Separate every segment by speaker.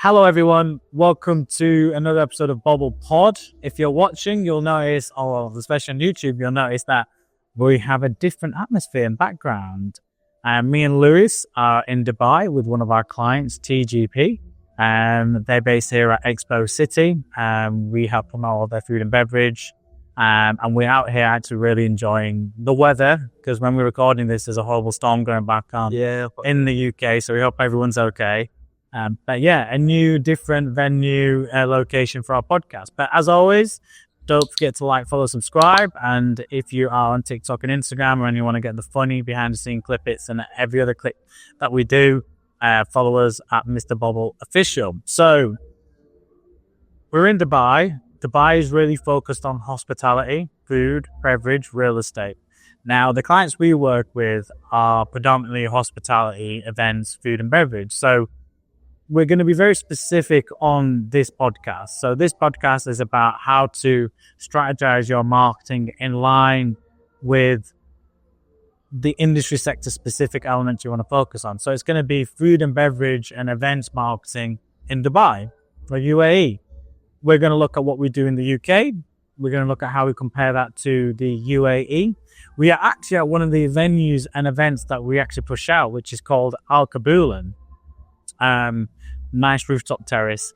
Speaker 1: Hello everyone, welcome to another episode of Bobble Pod. If you're watching, you'll notice, or especially on YouTube, you'll notice that we have a different atmosphere and background. Me and Lewis are in Dubai with one of our clients, TGP. They're based here at Expo City. We help promote all their food and beverage. And we're out here actually really enjoying the weather, because when we're recording this, there's a horrible storm going back on in the UK. So we hope everyone's okay. But yeah, a new, different venue, location for our podcast. But as always, don't forget to like, follow, subscribe. And if you are on TikTok and Instagram, and you want to get the funny behind the scene clippets and every other clip that we do, follow us at Mr. Bobble Official. So we're in Dubai. Dubai is really focused on hospitality, food, beverage, real estate. Now, the clients we work with are predominantly hospitality, events, food and beverage. So we're going to be very specific on this podcast. So this podcast is about how to strategize your marketing in line with the industry sector specific elements you want to focus on. So it's going to be food and beverage and events marketing in Dubai or UAE. We're going to look at what we do in the UK. We're going to look at how we compare that to the UAE. We are actually at one of the venues and events that we actually push out, which is called Al Kabulan. Nice rooftop terrace.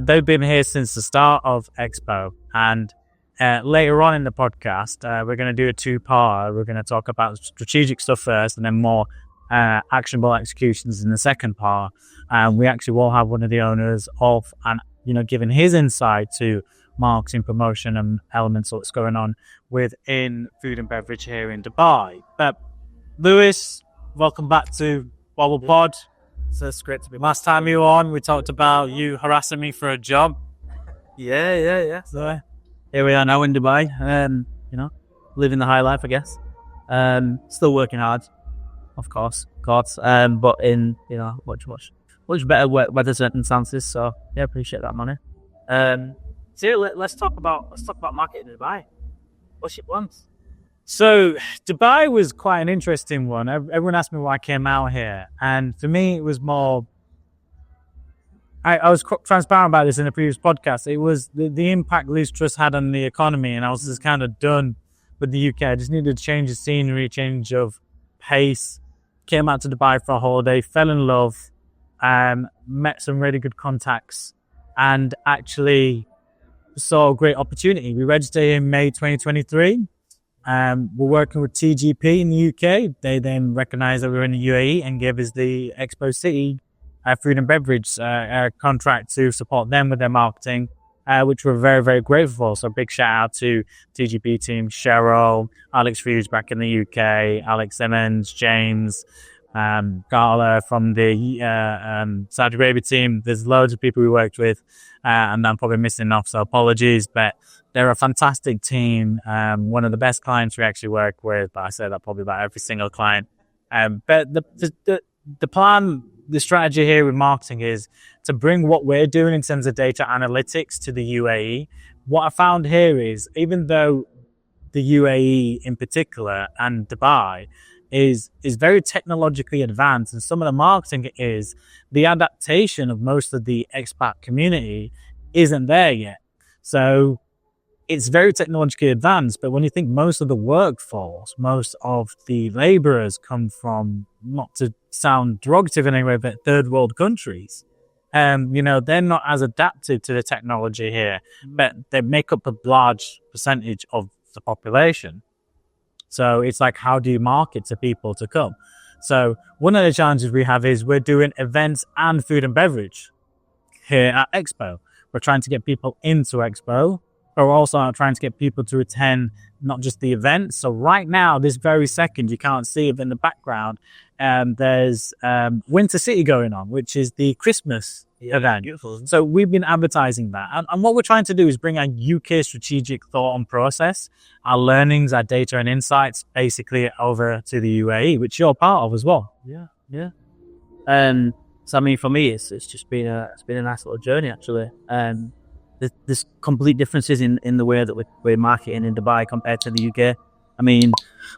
Speaker 1: They've been here since the start of Expo. And later on in the podcast, we're going to do a two-part. We're going to talk about strategic stuff first and then more actionable executions in the second part. We actually will have one of the owners of, and giving his insight to marketing, promotion and elements of what's going on within food and beverage here in Dubai. But Lewis, welcome back to Bobble Pod.
Speaker 2: So it's great to be back.
Speaker 1: Last time you were on, we talked about you harassing me for a job.
Speaker 2: Yeah.
Speaker 1: So here we are now in Dubai. Living the high life, I guess.
Speaker 2: Still working hard, of course. But in much better weather circumstances. So yeah, appreciate that, Manni. So let's talk about marketing in Dubai. What's your plans?
Speaker 1: So Dubai was quite an interesting one. Everyone asked me why I came out here. And for me, it was more... I was transparent about this in a previous podcast. It was the impact Liz Truss had on the economy. And I was just kind of done with the UK. I just needed to change of scenery, change of pace. Came out to Dubai for a holiday, fell in love, met some really good contacts, and actually saw a great opportunity. We registered in May 2023. We're working with TGP in the UK. They then recognized that we were in the UAE and gave us the Expo City food and beverage contract to support them with their marketing, which we're very, very grateful for. So big shout out to TGP team, Cheryl, Alex Hughes back in the UK, Alex Simmons, James, Gala from the Saudi Arabia team. There's loads of people we worked with, and I'm probably missing off, so apologies, but they're a fantastic team. One of the best clients we actually work with, but I say that probably about every single client. But the plan, the strategy here with marketing is to bring what we're doing in terms of data analytics to the UAE. What I found here is, even though the UAE in particular and Dubai is very technologically advanced, and some of the marketing is, the adaptation of most of the expat community isn't there yet. So it's very technologically advanced, but when you think most of the workforce, most of the laborers come from, not to sound derogative in any way, but third world countries. They're not as adapted to the technology here, but they make up a large percentage of the population. So it's like, how do you market to people to come? So one of the challenges we have is we're doing events and food and beverage here at Expo. We're trying to get people into Expo, but we're also trying to get people to attend not just the event. So right now, this very second, you can't see it in the background, there's Winter City going on, which is the Christmas event.
Speaker 2: Beautiful.
Speaker 1: So we've been advertising that. And what we're trying to do is bring our UK strategic thought and process, our learnings, our data and insights, basically over to the UAE, which you're part of as well.
Speaker 2: Yeah. So I mean, for me, it's just been a nice little journey, actually. There's complete differences in the way that we're marketing in Dubai compared to the UK. I mean,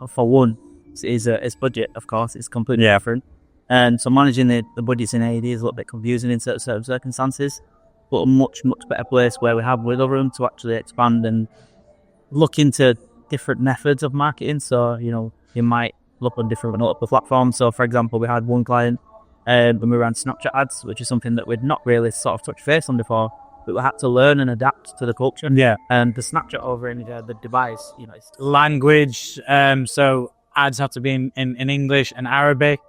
Speaker 2: for one, it's budget, of course. It's completely different. And so managing the budgets in AED is a little bit confusing in certain circumstances, but a much better place where we have wiggle room to actually expand and look into different methods of marketing. So, you might look on different upper platforms. So, for example, we had one client when we ran Snapchat ads, which is something that we'd not really sort of touched base on before, but we had to learn and adapt to the culture.
Speaker 1: Yeah.
Speaker 2: And the Snapchat over in the device, it's
Speaker 1: language. So ads have to be in English and Arabic.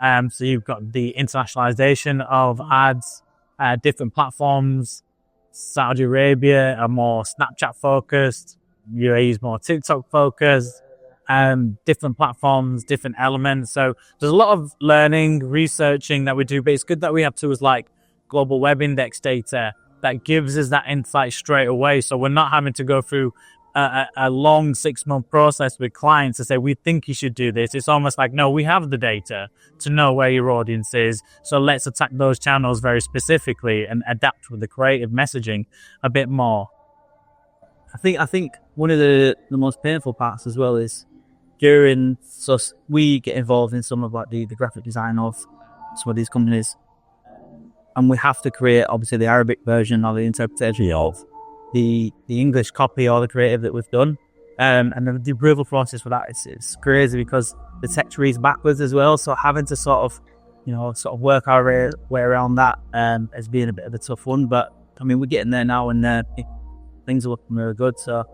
Speaker 1: So you've got the internationalization of ads, different platforms. Saudi Arabia are more Snapchat focused. UAE is more TikTok focused. Different platforms, different elements. So there's a lot of learning, researching that we do, but it's good that we have tools like Global Web Index data that gives us that insight straight away. So we're not having to go through a long 6-month process with clients to say, we think you should do this. It's almost like, no, we have the data to know where your audience is. So let's attack those channels very specifically and adapt with the creative messaging a bit more.
Speaker 2: I think one of the most painful parts as well is so we get involved in some of like the graphic design of some of these companies, and we have to create obviously the Arabic version or the interpretation of the English copy or the creative that we've done, and the approval process for that is crazy because the text reads backwards as well. So having to sort of work our way around that has been a bit of a tough one. But I mean, we're getting there now, and things are looking really good. So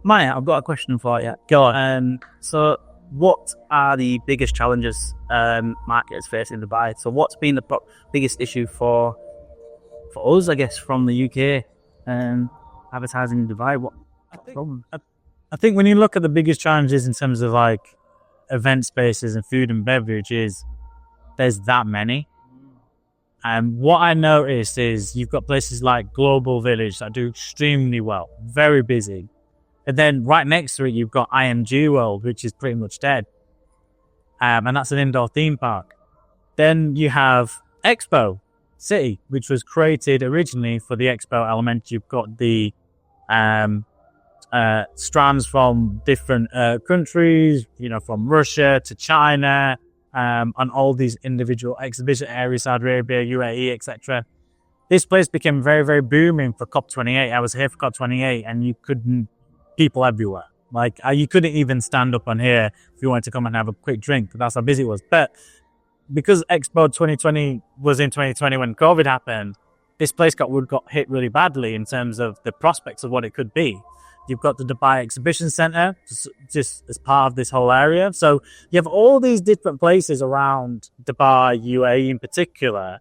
Speaker 2: Maya, I've got a question for you.
Speaker 1: Go on.
Speaker 2: So what are the biggest challenges marketers face in Dubai? So what's been the biggest issue for us, I guess, from the UK advertising in Dubai? What problem?
Speaker 1: I think when you look at the biggest challenges in terms of like event spaces and food and beverages, there's that many. And what I noticed is you've got places like Global Village that do extremely well, very busy. And then right next to it, you've got IMG World, which is pretty much dead. And that's an indoor theme park. Then you have Expo City, which was created originally for the Expo element. You've got the strands from different countries, from Russia to China, on all these individual exhibition areas, Saudi Arabia, UAE, etc. This place became very, very booming for COP28. I was here for COP28, and people everywhere. Like, you couldn't even stand up on here if you wanted to come and have a quick drink. That's how busy it was. But because Expo 2020 was in 2020 when COVID happened, this place got hit really badly in terms of the prospects of what it could be. You've got the Dubai Exhibition Centre just as part of this whole area. So you have all these different places around Dubai, UAE in particular.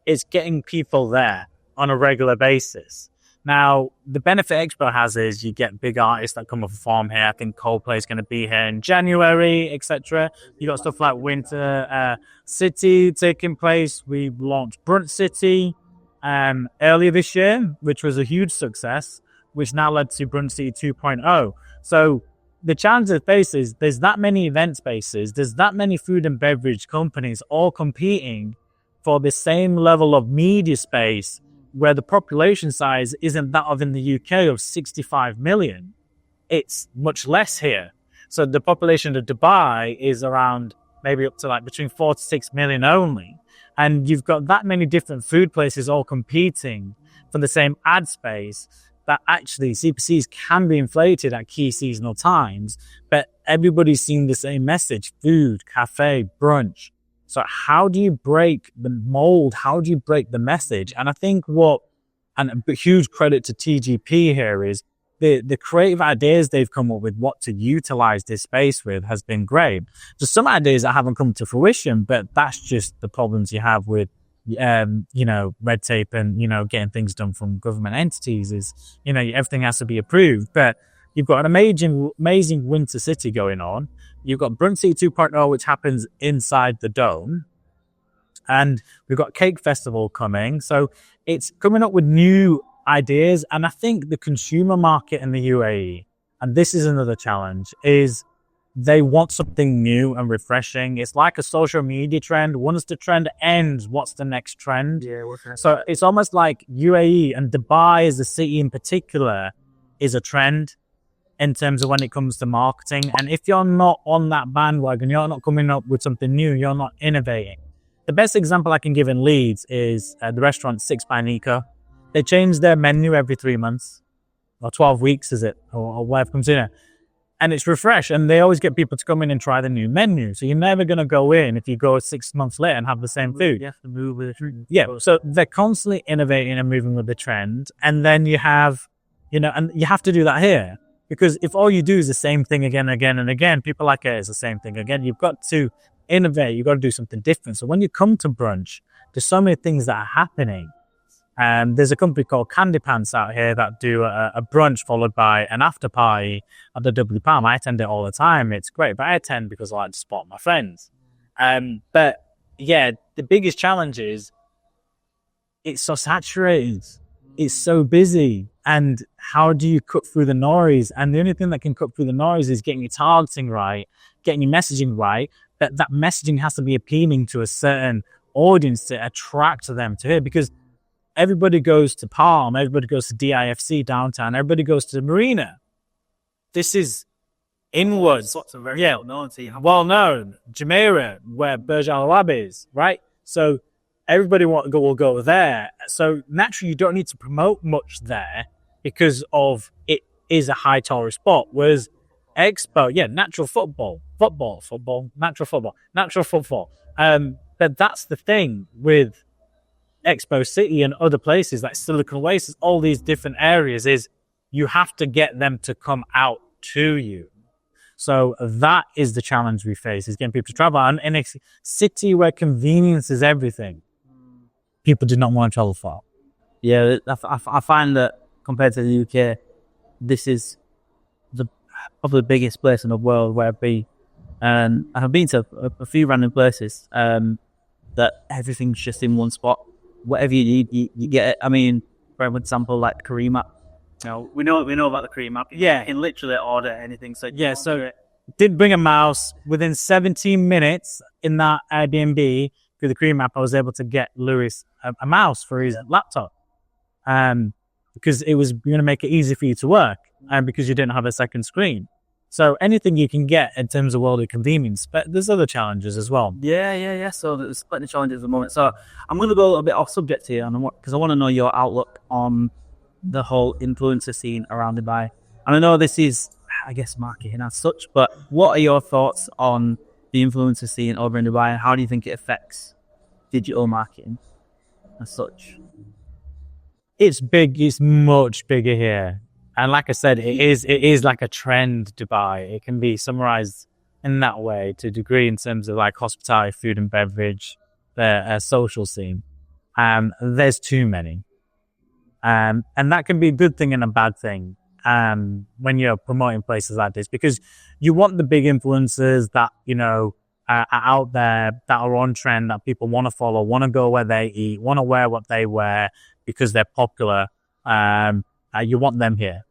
Speaker 1: It's getting people there on a regular basis. Now, the benefit Expo has is you get big artists that come and perform here. I think Coldplay is going to be here in January, etc. You got stuff like Winter City taking place. We launched Brunt City earlier this year, which was a huge success, which now led to Brunt City 2.0. So the challenge it faces, there's that many event spaces, there's that many food and beverage companies all competing for the same level of media space, where the population size isn't that of in the UK of 65 million. It's much less here. So the population of Dubai is around maybe up to like between 4 to 6 million only. And you've got that many different food places all competing for the same ad space that actually CPCs can be inflated at key seasonal times, but everybody's seeing the same message: food, cafe, brunch. So how do you break the mold? How do you break the message? And I think and a huge credit to TGP here is the creative ideas they've come up with, what to utilize this space with, has been great. There's some ideas that haven't come to fruition, but that's just the problems you have with, red tape and, getting things done from government entities is, everything has to be approved. But you've got an amazing winter city going on. You've got Brunt City 2.0, which happens inside the dome. And we've got Cake Festival coming. So it's coming up with new ideas. And I think the consumer market in the UAE, and this is another challenge, is they want something new and refreshing. It's like a social media trend. Once the trend ends, what's the next trend?
Speaker 2: Yeah,
Speaker 1: so it's almost like UAE and Dubai as a city in particular is a trend in terms of when it comes to marketing. And if you're not on that bandwagon, you're not coming up with something new, you're not innovating, The best example I can give in Leeds is the restaurant Six by Nico. They change their menu every 3 months, or 12 weeks, is it? Or whatever comes in it. And it's refreshed, and they always get people to come in and try the new menu. So you're never going to go in if you go 6 months later and have the same food.
Speaker 2: You have to move with the trend.
Speaker 1: Yeah, so they're constantly innovating and moving with the trend. And then you have, and you have to do that here. Because if all you do is the same thing again and again and again, people like it is the same thing again. You've got to innovate. You've got to do something different. So when you come to brunch, there's so many things that are happening. There's a company called Candy Pants out here that do a brunch followed by an after party at the W Palm. I attend it all the time. It's great, but I attend because I like to spot my friends. But yeah, the biggest challenge is it's so saturated. It's so busy. And how do you cut through the noise? And the only thing that can cut through the noise is getting your targeting right, getting your messaging right. But that messaging has to be appealing to a certain audience to attract them to it, because everybody goes to Palm, everybody goes to DIFC downtown, everybody goes to the marina. This is inwards.
Speaker 2: Spots are very well known.
Speaker 1: Well known. Jumeirah, where Burj Al Arab is, right? So everybody will go there. So naturally, you don't need to promote much there because of it is a high tourist spot. Whereas Expo, natural football, natural football. But that's the thing with Expo City and other places like Silicon Oasis, all these different areas, is you have to get them to come out to you. So that is the challenge we face, is getting people to travel. And in a city where convenience is everything, people do not want to travel far.
Speaker 2: Yeah, I find that compared to the UK, this is probably the biggest place in the world where I've been. And I've been to a few random places that everything's just in one spot. Whatever you need, you get it. I mean, for example, like the Careem app. We know about the Careem app.
Speaker 1: Yeah.
Speaker 2: You can literally order anything. So
Speaker 1: did bring a mouse. Within 17 minutes in that Airbnb through the Careem app, I was able to get Lewis a mouse for his laptop. Because it was going to make it easy for you to work, and because you didn't have a second screen. So anything you can get in terms of world of convenience, but there's other challenges as well.
Speaker 2: Yeah. So there's plenty of challenges at the moment. So I'm going to go a little bit off subject here, because I want to know your outlook on the whole influencer scene around Dubai. And I know this is, I guess, marketing as such, but what are your thoughts on the influencer scene over in Dubai, and how do you think it affects digital marketing as such?
Speaker 1: It's big. It's much bigger here. And like I said, it is like a trend, Dubai. It can be summarized in that way to a degree in terms of like hospitality, food and beverage, the social scene. There's too many. And that can be a good thing and a bad thing when you're promoting places like this, because you want the big influencers that, are out there, that are on trend, that people want to follow, want to go where they eat, want to wear what they wear because they're popular. You want them here.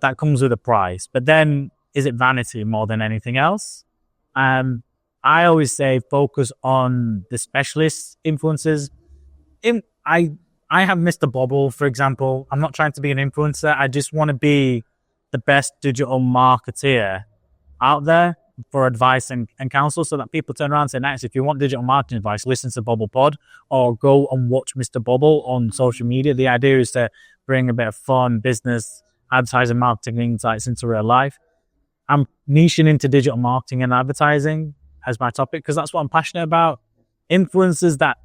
Speaker 1: That comes with a price. But then, is it vanity more than anything else? I always say focus on the specialist influencers. I have Mr. Bobble, for example. I'm not trying to be an influencer. I just want to be the best digital marketeer out there for advice and counsel, so that people turn around and say, nice, if you want digital marketing advice, listen to Bobble Pod or go and watch Mr. Bobble on social media. The idea is to bring a bit of fun, business, advertising, marketing insights into real life. I'm niching into digital marketing and advertising as my topic because that's what I'm passionate about. Influencers that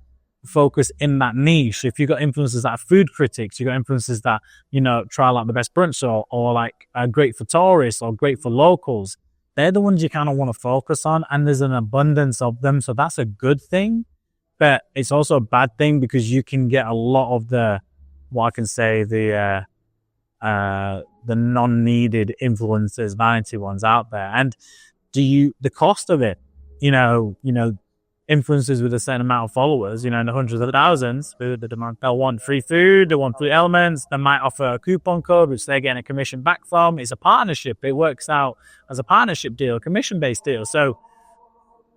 Speaker 1: focus in that niche. If you've got influencers that are food critics, you've got influencers that, try like the best brunch or like great for tourists or great for locals. They're the ones you kind of want to focus on, and there's an abundance of them. So that's a good thing, but it's also a bad thing because you can get a lot of the non-needed influencers, vanity ones out there. And the cost of it, influencers with a certain amount of followers, in the hundreds of thousands, they'll want free food, they want free elements, they might offer a coupon code, which they're getting a commission back from. It's a partnership. It works out as a partnership deal, commission-based deal. So,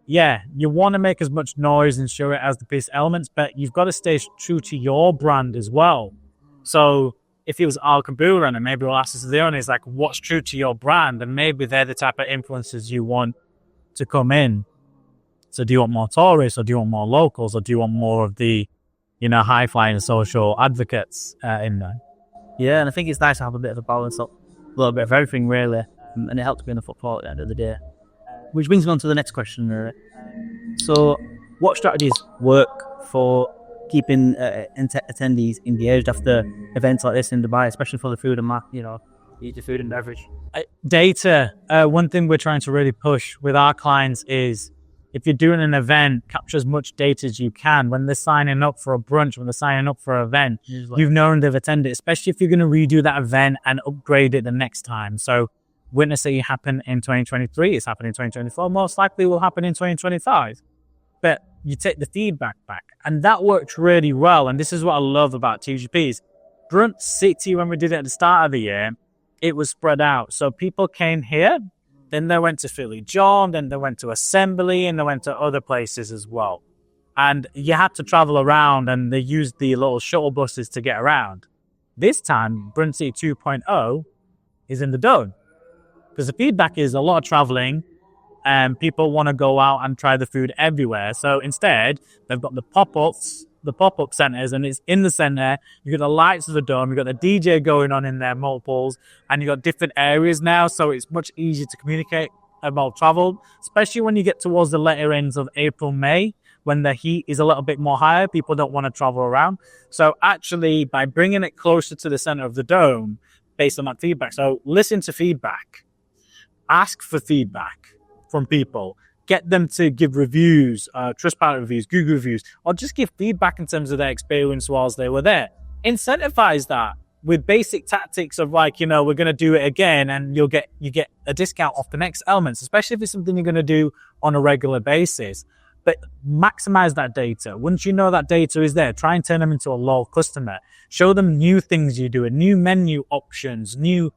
Speaker 1: yeah, you want to make as much noise and show it as the piece elements, but you've got to stay true to your brand as well. So, if it was Al Kabula, and maybe we'll ask this to the owner, is like, what's true to your brand? And maybe they're the type of influencers you want to come in. So do you want more tourists, or do you want more locals, or do you want more of the, high-flying social advocates in there?
Speaker 2: Yeah, and I think it's nice to have a bit of a balance, a little bit of everything, really. And it helps being a football at the end of the day. Which brings me on to the next question, really. So, what strategies work for keeping attendees engaged after events like this in Dubai, especially for the food and eat the food and beverage?
Speaker 1: Data. One thing we're trying to really push with our clients is, if you're doing an event, capture as much data as you can. When they're signing up for a brunch, when they're signing up for an event, you've known they've attended, especially if you're going to redo that event and upgrade it the next time. So witness it happen in 2023, it's happening in 2024, most likely will happen in 2025. But you take the feedback back, and that worked really well. And this is what I love about TGPs. Brunch City, when we did it at the start of the year, it was spread out. So people came here, then they went to Philly John, then they went to Assembly, and they went to other places as well. And you had to travel around, and they used the little shuttle buses to get around. This time, Brunch City 2.0 is in the Dome. Because the feedback is a lot of traveling, and people want to go out and try the food everywhere. So instead, they've got the pop-up centers, and it's in the center. You've got the lights of the Dome, you've got the DJ going on in there, multiples, and you've got different areas now, so it's much easier to communicate about travel, especially when you get towards the later ends of April, May, when the heat is a little bit more higher. People don't want to travel around. So actually, by bringing it closer to the center of the Dome, based on that feedback, so listen to feedback, ask for feedback from people, get them to give reviews, Trustpilot reviews, Google reviews, or just give feedback in terms of their experience whilst they were there. Incentivize that with basic tactics of we're going to do it again, and you get a discount off the next elements, especially if it's something you're going to do on a regular basis. But maximize that data. Once you know that data is there, try and turn them into a loyal customer. Show them new things you're doing, new menu options, new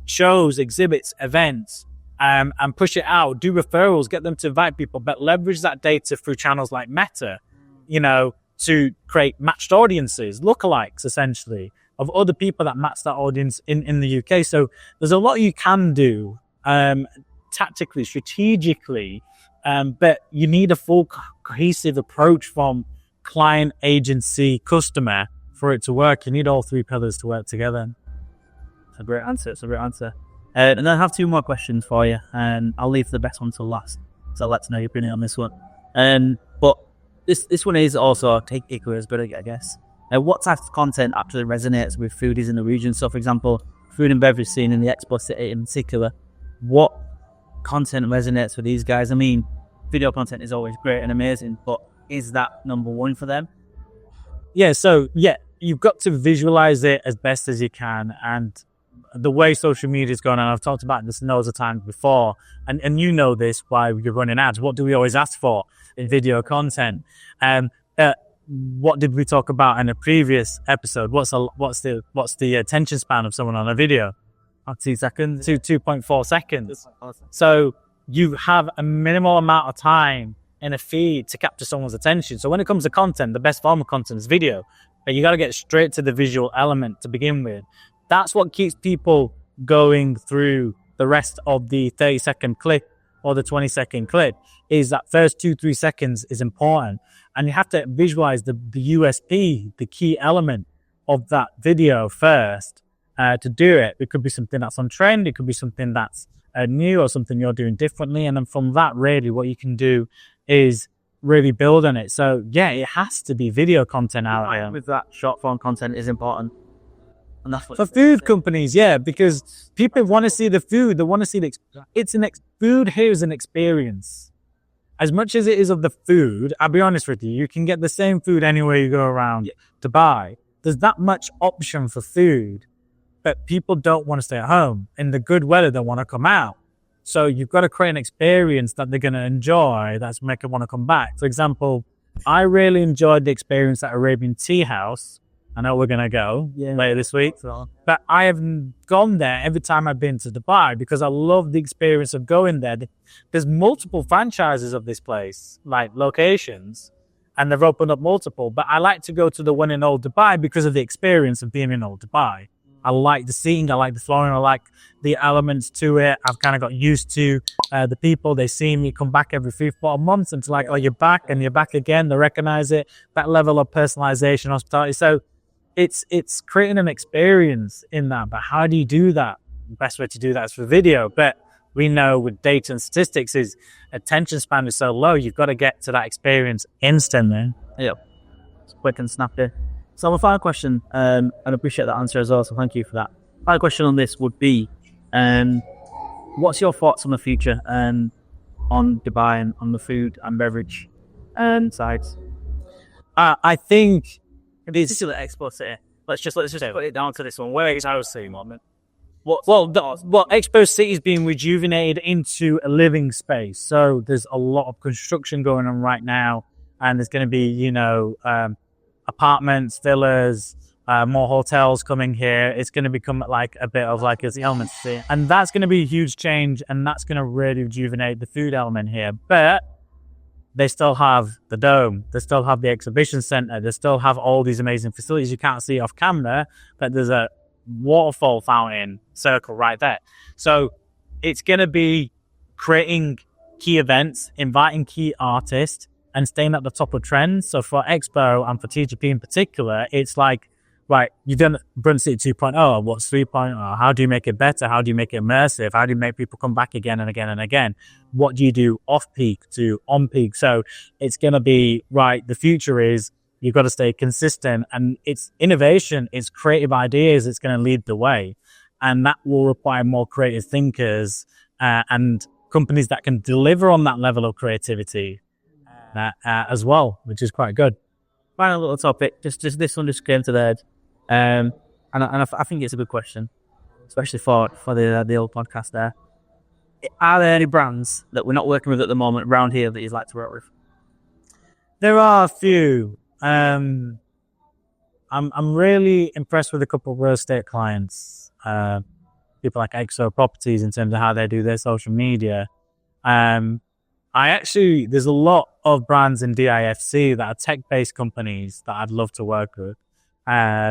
Speaker 1: shows, exhibits, events. And push it out, do referrals, get them to invite people, but leverage that data through channels like Meta, to create matched audiences, lookalikes, essentially, of other people that match that audience in the UK. So there's a lot you can do tactically, strategically, but you need a full cohesive approach from client, agency, customer for it to work. You need all three pillars to work together.
Speaker 2: It's a great answer. And I have two more questions for you, and I'll leave the best one till last, so I'll let you know your opinion on this one. But this one is also equally as good, I guess. What type of content actually resonates with foodies in the region? So, for example, food and beverage scene in the Expo city in particular, what content resonates with these guys? I mean, video content is always great and amazing, but is that number one for them?
Speaker 1: Yeah, you've got to visualize it as best as you can, and the way social media is going on, I've talked about this loads of times before, and you know this while you're running ads. What do we always ask for in video content? What did we talk about in a previous episode? What's the attention span of someone on a video?
Speaker 2: 2 seconds.
Speaker 1: 2.4 seconds. So you have a minimal amount of time in a feed to capture someone's attention. So when it comes to content, the best form of content is video, but you got to get straight to the visual element to begin with. That's what keeps people going through the rest of the 30-second clip or the 20-second clip, is that first 2-3 seconds is important. And you have to visualize the USP, the key element of that video first to do it. It could be something that's on trend. It could be something that's new or something you're doing differently. And then from that, really, what you can do is really build on it. So, yeah, it has to be video content out there.
Speaker 2: With that, short form content is important.
Speaker 1: And that's for food companies, yeah, because people want to see the food. They want to see food here is an experience. As much as it is of the food, I'll be honest with you, you can get the same food anywhere you go around to buy. There's that much option for food, but people don't want to stay at home. In the good weather, they want to come out. So you've got to create an experience that they're going to enjoy that's make them want to come back. For example, I really enjoyed the experience at Arabian Tea House. I know we're going to go later this week, but I have gone there every time I've been to Dubai because I love the experience of going there. There's multiple franchises of this place, like locations, and they've opened up multiple, but I like to go to the one in Old Dubai because of the experience of being in Old Dubai. I like the seating, I like the flooring, I like the elements to it. I've kind of got used to the people. They see me come back every 3-4 months, and it's like, oh, you're back, and you're back again. They recognize it. That level of personalization, hospitality. So it's creating an experience in that. But how do you do that? The best way to do that is for video. But we know with data and statistics is attention span is so low. You've got to get to that experience instantly.
Speaker 2: Yep. It's quick and snappy. So my final question, and I appreciate that answer as well, so thank you for that. Final question on this would be, what's your thoughts on the future on Dubai and on the food and beverage sides?
Speaker 1: I think
Speaker 2: This is an Expo city. Let's just put it down to this one. Where is our city, moment?
Speaker 1: Expo City is being rejuvenated into a living space. So there's a lot of construction going on right now, and there's going to be, apartments, villas, more hotels coming here. It's going to become like a bit of like the element city, and that's going to be a huge change, and that's going to really rejuvenate the food element here. But they still have the dome, they still have the exhibition center, they still have all these amazing facilities you can't see off camera, but there's a waterfall fountain circle right there. So it's going to be creating key events, inviting key artists, and staying at the top of trends. So for Expo and for TGP in particular, it's like, right, you've done Brunch City 2.0, what's 3.0? How do you make it better? How do you make it immersive? How do you make people come back again and again and again? What do you do off peak to on peak? So it's going to be, right, the future is you've got to stay consistent, and it's innovation, it's creative ideas, it's going to lead the way. And that will require more creative thinkers and companies that can deliver on that level of creativity as well, which is quite good.
Speaker 2: Final little topic, just this one just came to the head. And I think it's a good question, especially for the old podcast there. Are there any brands that we're not working with at the moment around here that you'd like to work with?
Speaker 1: There are a few. I'm really impressed with a couple of real estate clients, people like Expo Properties in terms of how they do their social media. There's a lot of brands in DIFC that are tech-based companies that I'd love to work with. Quite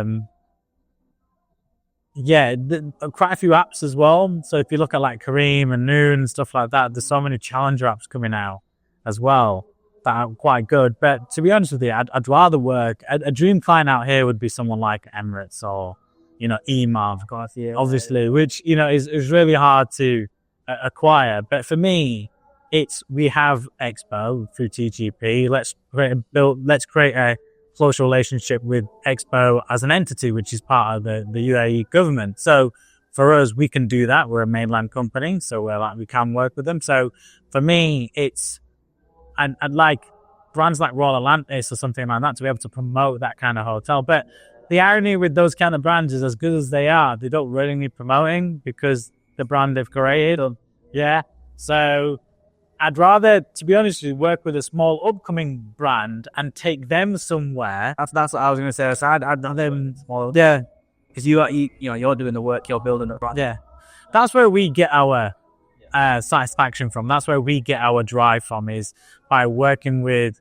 Speaker 1: a few apps as well. So if you look at like Kareem and Noon and stuff like that, there's so many challenger apps coming out as well that are quite good. But to be honest with you, I'd rather work. A dream client out here would be someone like Emirates or, EMAV, obviously, which, is really hard to acquire. But for me, we have Expo through TGP. Let's create a close relationship with Expo as an entity, which is part of the UAE government. So for us, we can do that. We're a mainland company, so we can work with them. So for me, I'd like brands like Royal Atlantis or something like that to be able to promote that kind of hotel. But the irony with those kind of brands is, as good as they are, they don't really need promoting because the brand they've created. So I'd rather, to be honest with you, work with a small upcoming brand and take them somewhere.
Speaker 2: That's what I was going to say. So I'd have them small. Yeah. Because you're doing the work, you're building a brand.
Speaker 1: Yeah. That's where we get our satisfaction from. That's where we get our drive from, is by working with,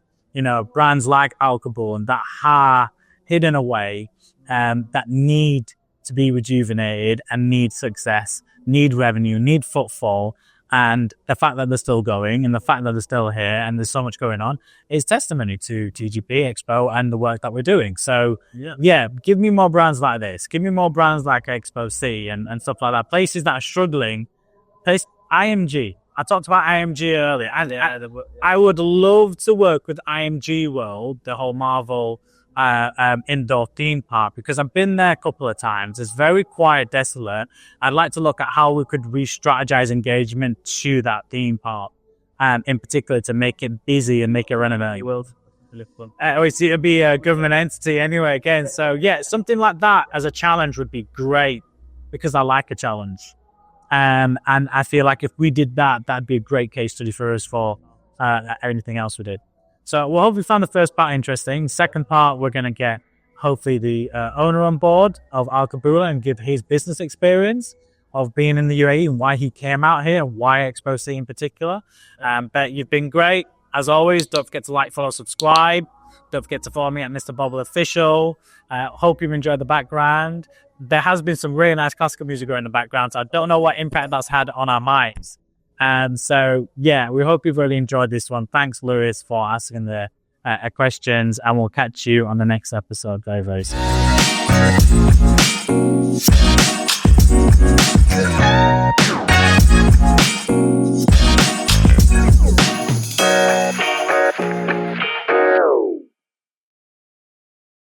Speaker 1: brands like Al Qabool that are hidden away, that need to be rejuvenated and need success, need revenue, need footfall. And the fact that they're still going and the fact that they're still here and there's so much going on is testimony to TGP, Expo, and the work that we're doing. So, give me more brands like this. Give me more brands like Expo C and stuff like that. Places that are struggling. IMG. I talked about IMG earlier. I would love to work with IMG World, the whole Marvel indoor theme park, because I've been there a couple of times. It's very quiet, desolate. I'd like to look at how we could re-strategize engagement to that theme park, in particular to make it busy and make it relevant. It'd be a government entity anyway again. So something like that as a challenge would be great, because I like a challenge. And I feel like if we did that, that'd be a great case study for us for anything else we did. So we'll hopefully find the first part interesting. Second part, we're going to get hopefully the owner on board of Al Qabool and give his business experience of being in the UAE and why he came out here and why Expo C in particular. But you've been great. As always, don't forget to like, follow, subscribe. Don't forget to follow me at Mr. Bobble Official. Hope you've enjoyed the background. there has been some really nice classical music going in the background. So I don't know what impact that's had on our minds. And so, yeah, we hope you've really enjoyed this one. Thanks, Lewis, for asking the questions, and we'll catch you on the next episode very, very soon.